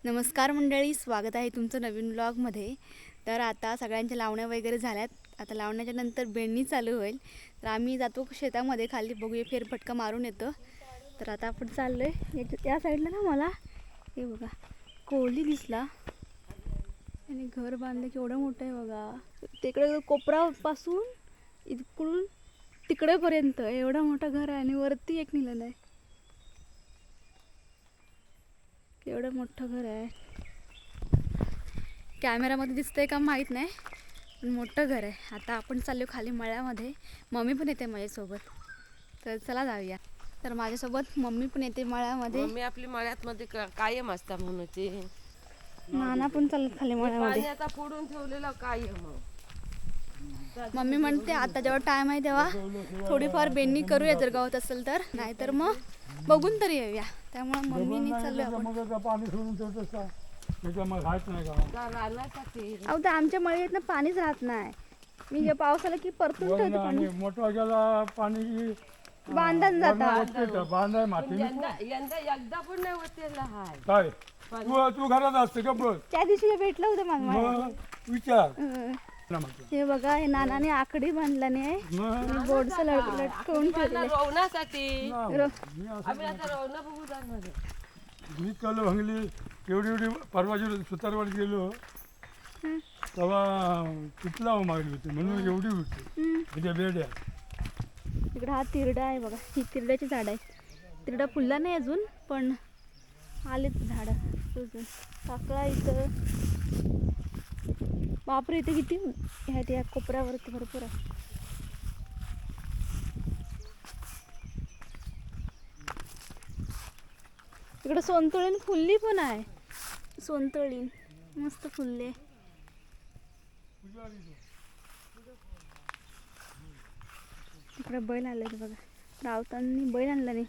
नमस्कार मंडळी, स्वागत आहे तुमचं नवीन व्लॉगमध्ये। तर आता सगळ्यांच्या लावण्या वगैरे झाल्यात। आता लावण्याच्या नंतर बेंडणी चालू होईल। तर आम्ही जातो शेतामध्ये, खाली बघूया, फेरफटका मारून येतो। तर आता आपण चाललोय या साईडला ना, मला हे बघा कोळी दिसला आणि घर बांधलं केवढं मोठं आहे बघा। तिकडे कोपरापासून इकडून तिकडेपर्यंत एवढं मोठं घर आहे आणि वरती एक निलन आहे। एवढं मोठं घर आहे, कॅमेरामध्ये दिसतंय का माहीत नाही, पण मोठं घर आहे। आता आपण चाललो खाली मळ्यामध्ये, मम्मी पण येते माझ्यासोबत, तर चला जाऊया। तर माझ्यासोबत मम्मी पण येते मळ्यामध्ये। मम्मी आपली मळ्यात मध्ये कायम असता म्हणूची, नाना पण चालत खाली मळ्यामध्ये। आता फोडून ठेवलेलं कायम। मम्मी म्हणते आता जेव्हा टाइम आहे तेव्हा थोडीफार बेंडणी करूया, जर गावात असेल तर, नाहीतर मग बघून तरी येऊया। त्यामुळे मम्मीने चाललो आपण। पाणी सोडून ठेवतोस का? मग राहत नाही का? अहो, तर आमच्या मळ्यात पाणीच राहत नाही। मी जे पाऊस आला की परतून ठेवते पाणी। मोठं गेला पाणी बांधून जातात। बांधाय माती यंदा एकदा पण नाही होतेला हाय काय तू घरात असते का? बघ, त्या दिवशी भेटलं होतं मग विचार हे बघा, हे नानाने आकडी बांधला नाही, बोर्डचं लटकवून ठेवलेलं रोवण्यासाठी। आम्ही आता रोवणं बघू जाणार। मी कल भंगली एवढी परवाची सुतारवाड गेलो तेव्हा तिथला मागली होती म्हणून एवढी होती म्हणजे बेड्या। इकडे हा तिरडा आहे बघा, ही तिरड्याची झाड आहे। तिरडा फुलला नाही अजून, पण आलेत झाड अजून। काकळा इथं, बापरे, इथे किती ह्यात, या कोपऱ्यावरती भरपूर आहे। इकडे सोनतळीन फुलली पण आहे, सोनतळीन मस्त फुलले। इकडे बैल आले बघा, रावतांनी बैल आणला नाही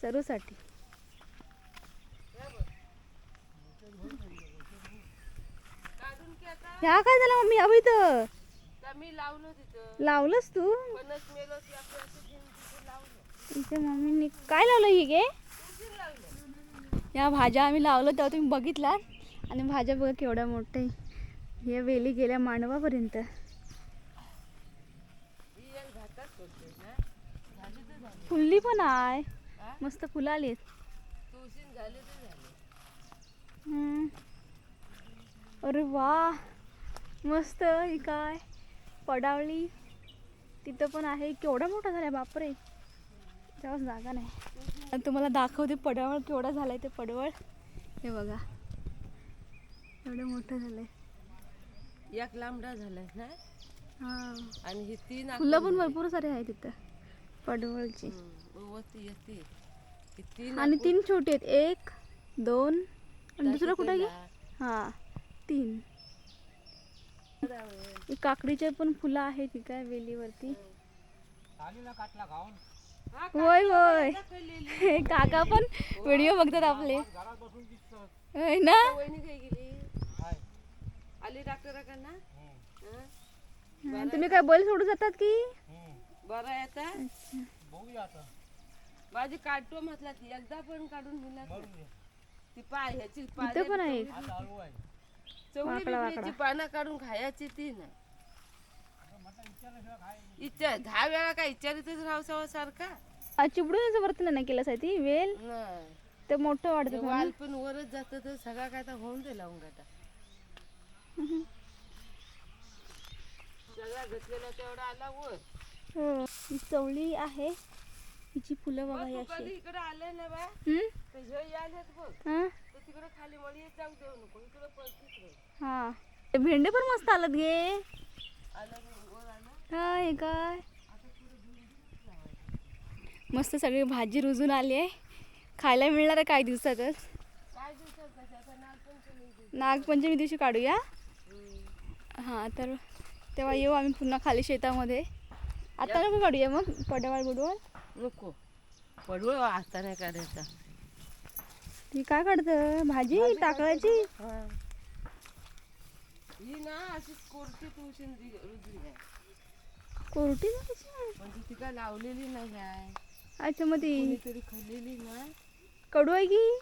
चरूसाठी। ह्या काय झालं मम्मी? अभि तर लावलंस तू? इथे मम्मीने काय लावलं? ही गे या भाज्या आम्ही लावलं तेव्हा तुम्ही बघितला, आणि भाज्या बघा केवढ्या मोठ्या, हे वेली गेल्या मांडवापर्यंत। फुलली पण आहे, मस्त फुलं आली। अरे वा, मस्त। ही काय पडावळी तिथं पण आहे, केवढा मोठा झालाय, बापरे, तेव्हा जागा नाही। तुम्हाला दाखवते पडवळ केवढा झालाय। ते पडवळ हे बघा, एवढं मोठं झालंय, एक लांबडा झालाय ना। हा, आणि ही तीन फुलं पण भरपूर सारे आहे तिथं पडवळची। आणि तीन छोटे आहेत, एक दोन आणि दुसरं कुठे गे? हा, तीन। काकडीचे पण फुलं आहेत ती काय वेलीवरती। होय होय, काका पण व्हिडिओ बघतात आपले ना। तुम्ही काय बैल सोडून जातात की? बरं आहे आता माझी काढतो म्हटला ती, एकदा पण काढून दिला ती पाय ह्याची इथं पण आहे चवळी पानं काढून खायची ती ना। इच्छा 10 वेळा काय विचारितच राहसावा सारखा। चिपडून वर्तन नाही केलं ती वेल, ते मोठं वाढतं, वाल पण वरच जात, तर सगळा काय तर होऊन दे लावून गाता सगळा घेतलेला तेवढा आला वर। हो, ही चवळी आहे, हिची फुलं बघा ही अशी। इकडे आले ना बा, तर हे आलेत बघ, तर तिकडे खाली मळी जाऊ देऊ नको, इकडे पळतीच। हा, भेंडे पण मस्त आलत गे। हा, हे काय मस्त सगळी भाजी रुजून आली आहे, खायला मिळणार आहे काही दिवसातच। नागपंचमी दिवशी काढूया। हा, तर तेव्हा येऊ आम्ही पुन्हा खाली शेतामध्ये। आता नको काढूया मग पडवळ बुडवळ नको, पडवळ आता नाही काढायचा। ती काय काढतं? भाजी टाकळायची ही ना, अशी कोरटी तुळशी रुजली आहे, कोरटी म्हणजे ती काय लावलेली नाही आहे। अच्छा, मग ती तरी खाल्लेली ना, कडू आहे की?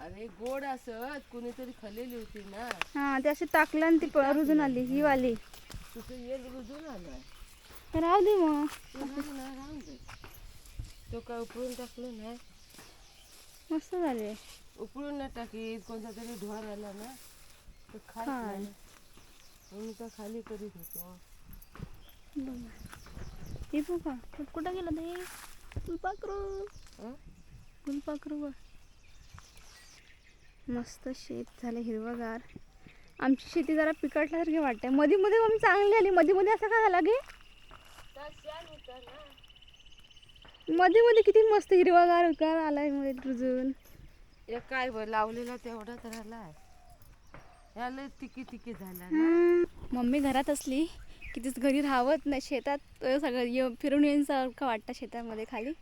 अरे गोड असत कुणीतरी खाल्लेली होती ना, हा ते असे टाकलं आणि ती रुजून आली ही वाली. तुझं येल रुजून आलाय. राहू दे मग. राहून दे. तो काय उपळून टाकलं नाही. मस्त झाले. उपळून नाही टाकीत, कोणता तरी ढोर आला ना तर खात काय? नाही. म्हणून तर खाली करीत होतो. हे बघा कुठं गेलं ते फुलपाखरू. हं? फुलपाखरू बघ. मस्त शेत झालं हिरवगार. आमची शेती जरा पिकटल्यासारखी वाटते. मध्ये मध्ये मम्मी चांगली आली, मध्ये मध्ये असं काय झालं गे? मध्ये मध्ये किती मस्त हिरवागार उगार आलाय मध्ये रुजून. हे काय लावलेला तेवढा तर आलाय. याला तिकी तिकी झाला ना. मम्मी घरात असली की तीच घरी राहत नाही. शेतात सगळं फिरून येण्यासारखं वाटतं शेतामध्ये खाली.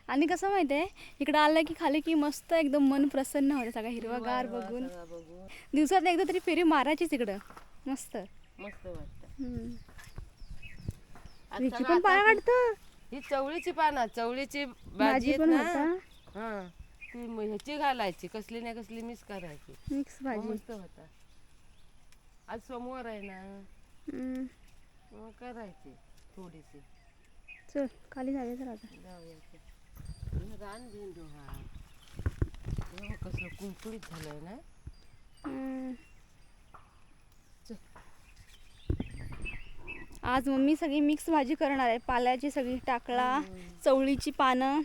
आणि कसं माहिती आहे, इकडं आलं की खाली की मस्त एकदम मन प्रसन्न होतं सगळं हिरवागार बघून. सगळा बघून दिवसात एकदा तरी फेरी मारायचीच इकडं. मस्त. मस्त वाटतं. हिची पण पाय वाटतं. ही चवळीची पानं, चवळीची भाजी भाजी आहेत पण ना. होता. हा ती ह्याची घालायची, कसली नाही कसली मिक्स करायची. मिक्स भाजी. मस्त होता. आज सोमवार आहे ना, मग करायची थोडीशी. चल खाली जाऊया तर आता. जाऊया. रान भेंडू हा कसलं कुंकुळीत झालंय ना. आज मम्मी सगळी मिक्स भाजी करणार आहे. पाल्याची सगळी टाकळा, चवळीची पानं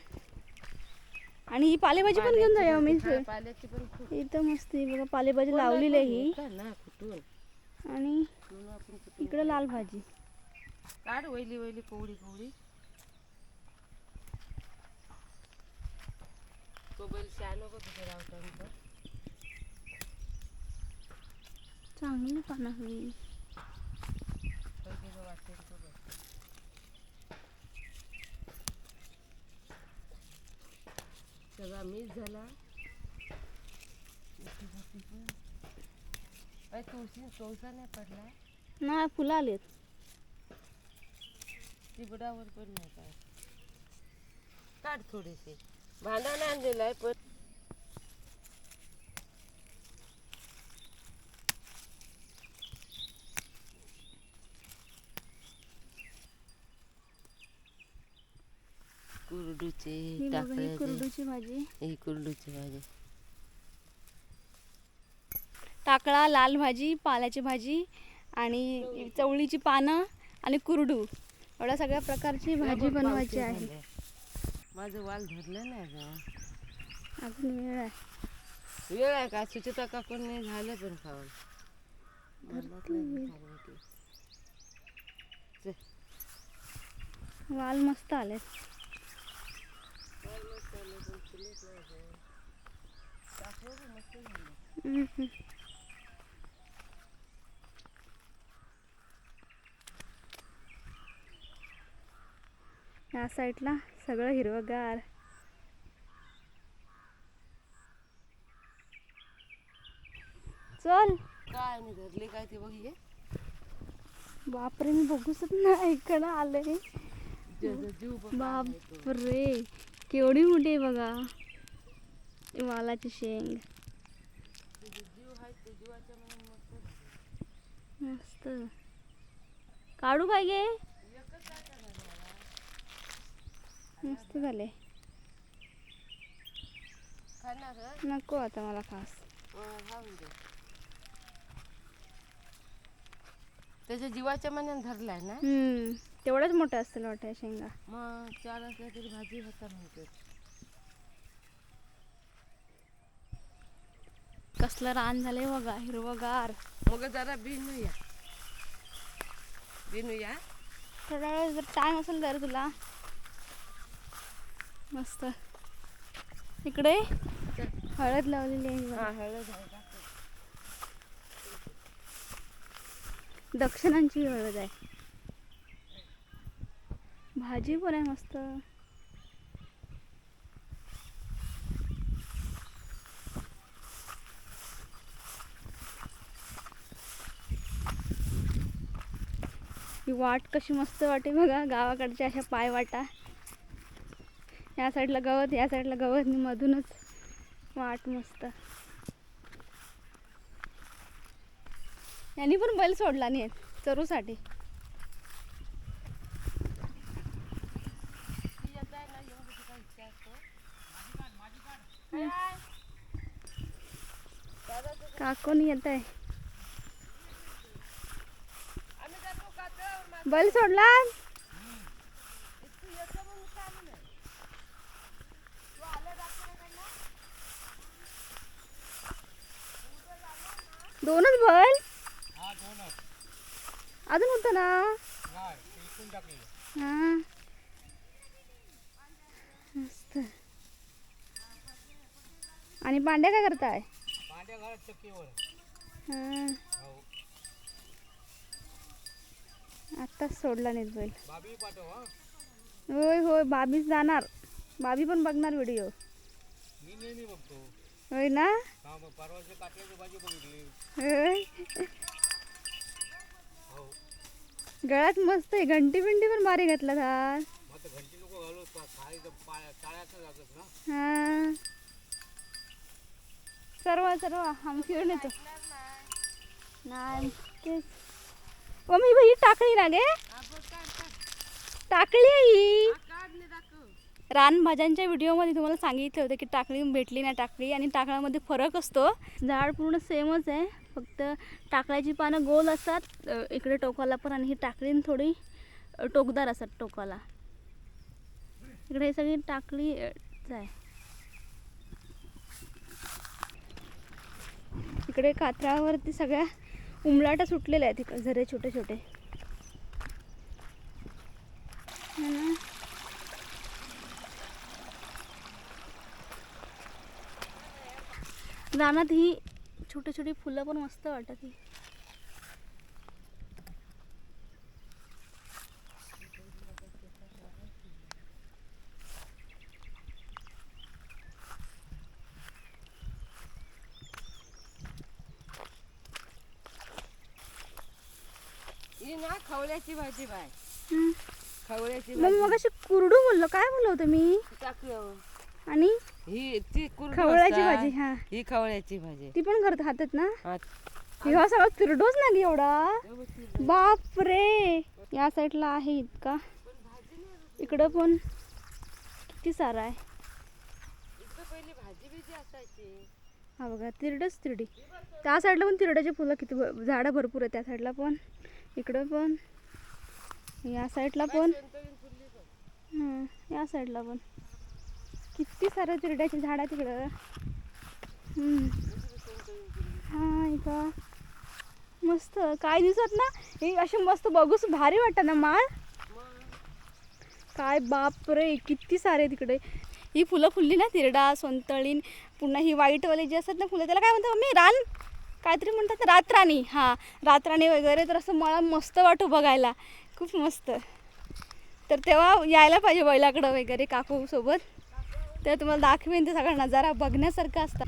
आणि ही पालेभाजी पण घेऊन जाऊया मम्मी. हा, पाल्याची पण खूप इथं मस्त ही बघा पालेभाजी लावलेली आहे ही. ना कुठून आणि म्हणून आपण कुठून इकडं लाल भाजी. काढ वैली वैली कोवडी कोवडी. तो बैल शान बघ तिथे रावता. चांगली पानं होईल. वाटेल तो बघ. सगळा मिस झाला. तुळसा नाही पडला. नाही फुलं आलेत. ती बुडावर पण नाही काय. काढ थोडीशी. भांडा नाही आणलेला आहे पण कुरडूची ही बघा ही कुरडूची भाजी. ही कुरडूची भाजी. टाकळा, लाल भाजी, पाल्याची भाजी आणि चवळीची पानं आणि कुरडू. एवढ्या सगळ्या प्रकारची भाजी बनवायची आहे. माझं वाल धरलं नाही अगं. अजून वेळ आहे. वेळ आहे का? सुचिता काकूंनी झालं पण खाऊन. वाल मस्त आले. या साईडला सगळं हिरवगार. चल. काय नाही धरली काय ते बघ. ये बापरे मी बघूच नाही इकडं आले. जीव बघ. बापरे केवढी मोठी आहे बघा. वालाची शेंग जीव आहे ते जीवाच्या मनात मस्त. काढू काय गे. मस्त झाले. खाणार नको आता मला खास. राहून दे. त्याच्या जीवाच्या मनात धरलाय ना. तेवढंच मोठं असतं वाटतं शेंगा. मग 4 असल्या तरी भाजी होता म्हणते. कसलं रान झालंय बघा हिरवगार. मग जरा बिनूया. बिनूया. थोडा वेळ जर टाइम असेल तर तुला. मस्त इकडे हळद लावलेली आहे. हा हळद आहे. दक्षिणांची हळद आहे. भाजी पण आहे मस्त. ही वाट कशी मस्त वाटे बघा. गावाकडच्या अशा पाय वाटा. या साईडला गवत, या साईडला गवत, मधूनच वाट मस्त. यांनी पण बैल सोडला नाही चरूसाठी. काकून येत आहे. बैल सोडला. दोनच बैल अजून होतं ना. हा मस्त. आणि पांड्या काय करताय? हा आत्ताच सोडला नाही बैल. होय होय बाबीच जाणार. बाबी पण बघणार व्हिडिओ. होय ना. होय. गळ्यात मस्त आहे. घंटी बिंटी पण भारी घातला था. हा सर्व सर्व आम्ही फिरून येतो. नाही तेच मम्मी ही टाकळी ना गे. टाकळी आहे ही. रानभाज्यांच्या व्हिडिओमध्ये तुम्हाला सांगितलं होतं की टाकळी भेटली नाही. टाकळी आणि टाकळ्यामध्ये फरक असतो. झाड पूर्ण सेमच आहे, फक्त टाकळ्याची पानं गोल असतात इकडे टोकाला पण, आणि ही टाकळी थोडी टोकदार असतात टोकाला. इकडे ही सगळी टाकळी आहे. इकडे कातळावरती सगळ्या उमलाटा सुटलेल्या आहेत. इकडे झरे छोटे छोटे. रानात ही छोटी छोटी फुलं पण मस्त वाटत. ही ना खवल्याची भाजी बाय. खवल्याची मग मग अशी कुरडू बोललो. काय बोललो होतं मी? टाकलं. आणि ही ती खवळ्याची भाजी. हा ही खवल्याची भाजी ती पण करत हातात ना. हा. हा सगळा तिरडोच ना गे एवढा. बाप रे. या साईडला आहे इतका. इकडं पण किती सारा आहे. पहिली भाजी बिजी असायची. हा बघा तिरडच तिरडी. त्या साईडला पण तिरड्याचे फुलं किती झाडं भरपूर आहे. त्या साईडला पण, इकडं पण, या साईडला पण, या साईडला पण किती सारे तिरड्याचे झाड आहे तिकडं. हा इथं मस्त. काय दिसत ना हे असे मस्त बघूस भारी वाटत ना माळ. काय बाप रे किती सारे तिकडे. ही फुलं फुलली ना तिरडा, सोनतळीन, पुन्हा ही व्हाईटवाली जी असतात ना फुलं, त्याला काय म्हणतात मम्मी? रान काहीतरी म्हणतात. रातराणी. हां रातराणी वगैरे. तर असं मला मस्त वाटू बघायला. खूप मस्त. तर तेव्हा यायला पाहिजे बैलाकडं वगैरे काकूसोबत. तेव्हा तुम्हाला दाखवेन ते सगळा नजारा बघण्यासारखा असतात.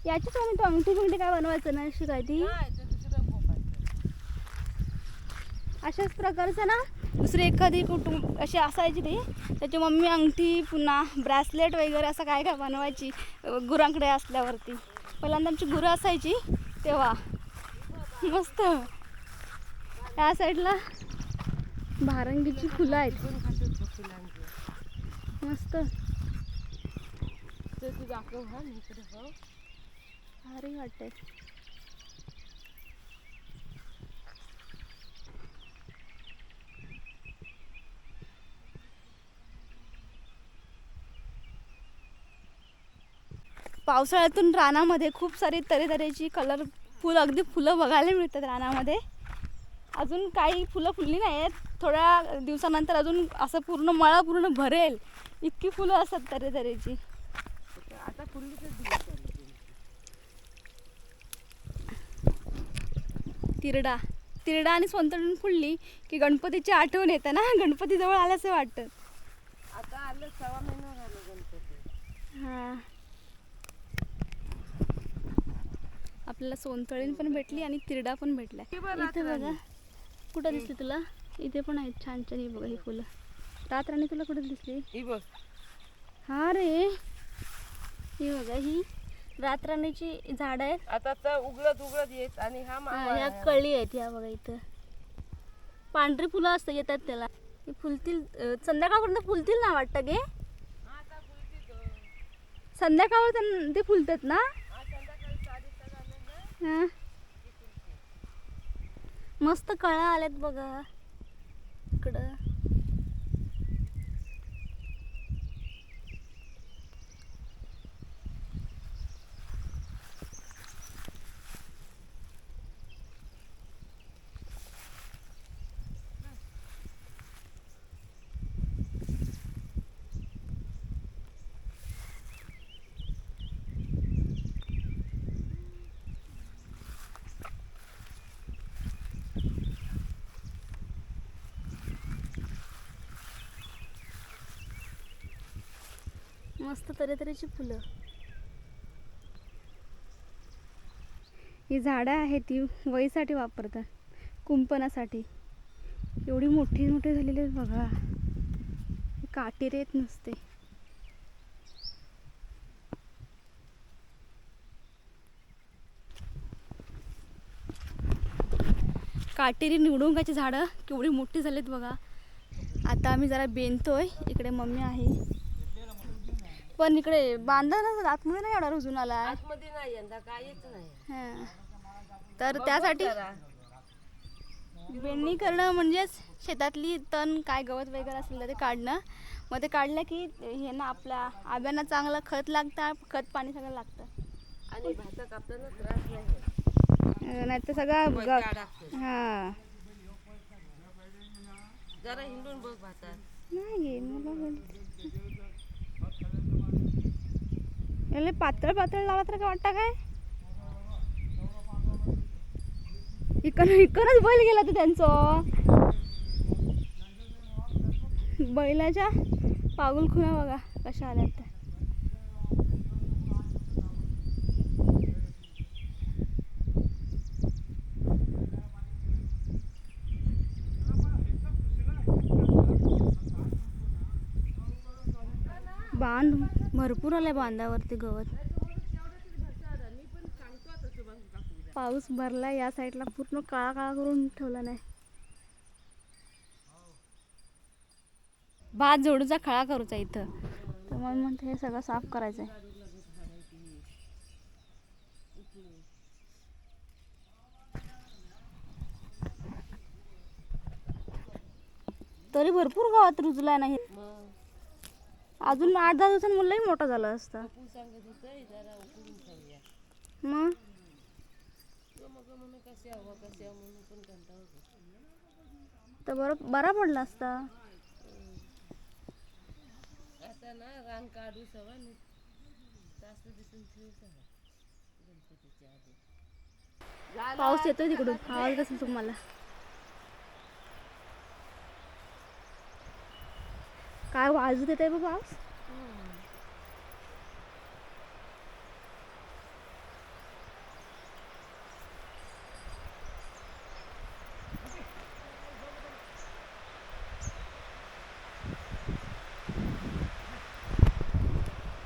याचीच आम्ही तो अंगठी बिंगठी काय बनवायचं ना अशी काय ती. अशाच प्रकारचं ना दुसरी एखादी कुटुंब अशी असायची ती. त्याची मम्मी अंगठी पुन्हा ब्रेसलेट वगैरे असं काय काय बनवायची गुरांकडे असल्यावरती. पहिल्यांदा आमची गुरं असायची तेव्हा. मस्त. या साईडला भारंगीची फुलं आहेत मस्त. भारी वाटतंय. पावसाळ्यातून रानामध्ये खूप सारी तऱ्हेची कलरफुल अगदी फुलं बघायला मिळतात रानामध्ये. अजून काही फुलं फुलली नाही आहेत. थोड्या दिवसानंतर अजून असं पूर्ण मळा पूर्ण भरेल इतकी फुलं असतात तऱ्हेची. आता फुलली तिरडा तिरडा आणि सोनतळून फुलली की गणपतीची आठवण येते ना. गणपती जवळ आल्याचं वाटतं. आता आलं 6 महिना झालं गणपती. हां आपल्याला सोनतळीन पण भेटली आणि तिरडा पण भेटला. इथे बघा कुठं दिसली तुला? इथे पण आहेत छान छान. ही बघा ही फुलं. रातराणी तुला कुठे दिसली? ही बघ. हा रे ही बघा ही रातराणीची झाड आहेत. आता तर उघडत उघडत येत आणि हा हा, मावा ह्या आहे. कळी आहेत ह्या बघा इथं. पांढरी फुलं असतात येतात त्याला. हे फुलतील संध्याकाळपर्यंत फुलतील ना वाटतं गे. हा, आता फुलती तो. संध्याकाळवर ते फुलतात ना. हा, संध्याकाळी 4:30 झाले ना हा. की फुलते. मस्त कळ्या आल्यात बघा इकडं. मस्त तऱ्हेतऱ्हेची फुलं. ही झाडं आहेत ती वहीसाठी वापरतात, कुंपणासाठी. एवढी मोठी मोठी झालेली आहेत बघा. काटेरी येत नसते. काटेरी निवडुंगाची झाडं केवढी मोठी झालीत बघा. आता आम्ही जरा बेनतोय. इकडे मम्मी आहे, पण इकडे बांधा ना आतमध्ये नाही एवढा रुजून आला. आतमध्ये नाही यंदा काहीच नाही. हां, तर त्यासाठी जरा. बेंडणी करणं म्हणजेच शेतातली तण काय गवत वगैरे असेल तर ते काढणं. मग ते काढलं की हे ना आपल्या आब्यांना चांगलं खत लागतं, खत पाणी सगळं लागतं. आणि भाता कापताना त्रास नाही होत. नाही तर सगळं वरती अडकतं. हां. जरा हिंडून बघ भातात. नाही मला याला पातळ पातळ लावला तर काय वाटतं काय. इकडंच बैल गेला तर त्यांचं. बैलाच्या पाऊल खुणा बघा कशा आल्या त्या. बांध भरपूर आलाय बांधावरती गवत. पाऊस भरला या साईडला पूर्ण काळा काळा करून ठेवला नाही. भात जोडूचा खळा करूचा इथं, तर मग म्हणते हे सगळं साफ करायचंय. तरी भरपूर गावात रुजला नाही. मग अजून 8-10 दिवसांनी मुलंही मोठा झाला असता. तू सांगत होतं जरा उकळून खाऊया. मग मग म्हणून कसे म्हणून पण कंटाळा होतो. तर बरा पडला असता. आता ना रान काढू सवा जास्त दिसून ठेवू सवा गणपतीच्या आधी. पाऊस येतोय तिकडून, आवाज असेल तुम्हाला. काय वाजत येत आहे बा पाऊस.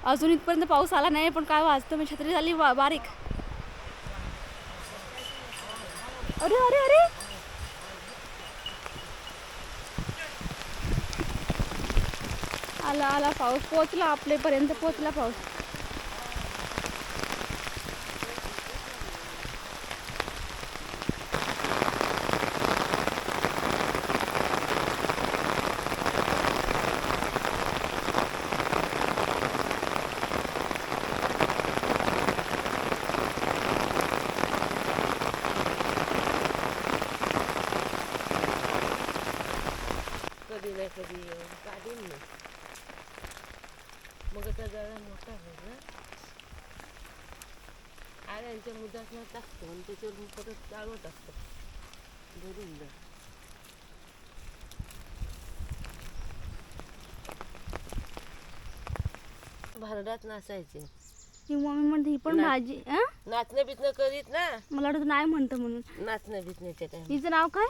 अजून इथपर्यंत पाऊस आला नाही, पण काय वाजतं मी छत्री झाली बारीक. अरे अरे अरे आला आला पाऊस. पोचला आपल्यापर्यंत, पोचला पाऊस. कधी नाही कधी काढीन मी. मग आता जरा मोठा होईल ना. आळ्यांच्या मुदात टाकतो आणि त्याच्यावर परत चालू टाकतो भरून द्या. भारडात नाचायचे. ही मम्मी म्हणते ही पण भाजी. नाचणं बिचणं करीत ना. मला वाटतं नाही म्हणतं म्हणून. नाचणं बिचण्याच्या टाइम हिचं नाव काय.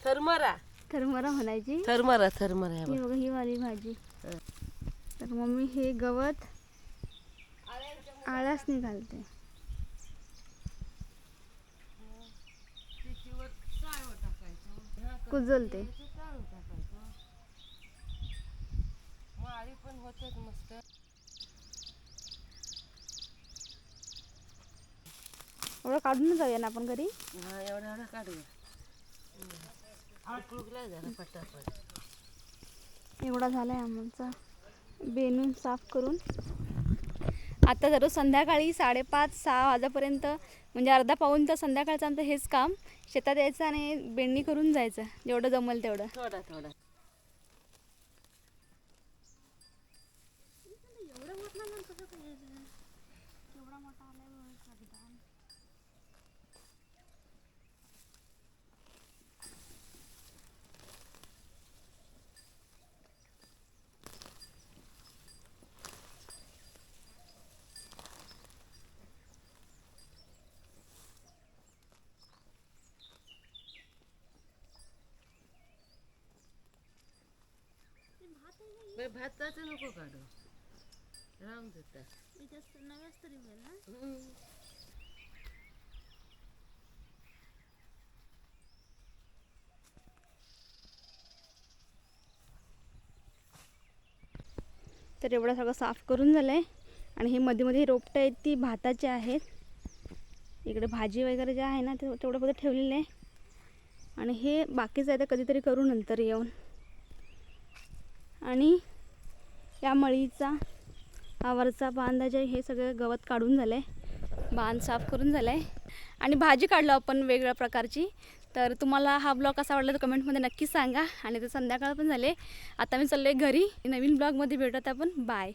थरमरा. थरमरा म्हणायची. थरमरा थरमरा आहे ही बघ. बघा ही वाली भाजी. हं. तर मम्मी हे गवत आळाच निघालते. त्याच्यावर चाळू टाकायचं. ह्या कुजलते. कपड्याचं चाळू टाकायचं. माळी पण होतेच मस्त. एवढं काढून जाऊया ना आपण घरी. हा एवढा एवढा काढूया. उकळूकला जरा पटापट. एवढा झालाय आमचा बेनून साफ करून. आता जर संध्याकाळी 5:30-6 वाजेपर्यंत म्हणजे अर्धा पाऊण तास संध्याकाळचं आमचं हेच काम. शेतात यायचं आणि बेंडणी करून जायचं जेवढं जमल तेवढं. थोडा थोडा. भाताचं नको काढू. राहून देतात. तर एवढं सगळं साफ करून झालं आहे. आणि हे मध्ये मध्ये रोपटं आहेत ती भाताचे आहेत. इकडे भाजी वगैरे जे आहे ना ते तेवढं फक्त ठेवलेलं आहे. आणि हे बाकीचं आहे ते कधीतरी करू नंतर येऊन. आणि या मळीचा आवारचा बांधाचे हे सगळं गवत काढून झालं आहे. बांध साफ करून झालं आहे. आणि भाजी काढलो आपण वेगवेगळ्या प्रकारची. तर तुम्हाला हा ब्लॉग कसा वाटला तर कमेंटमध्ये नक्की सांगा. आणि ते संध्याकाळ पण झाले. आता मी चाललो आहे घरी. नवीन ब्लॉगमध्ये भेटत आपण. बाय.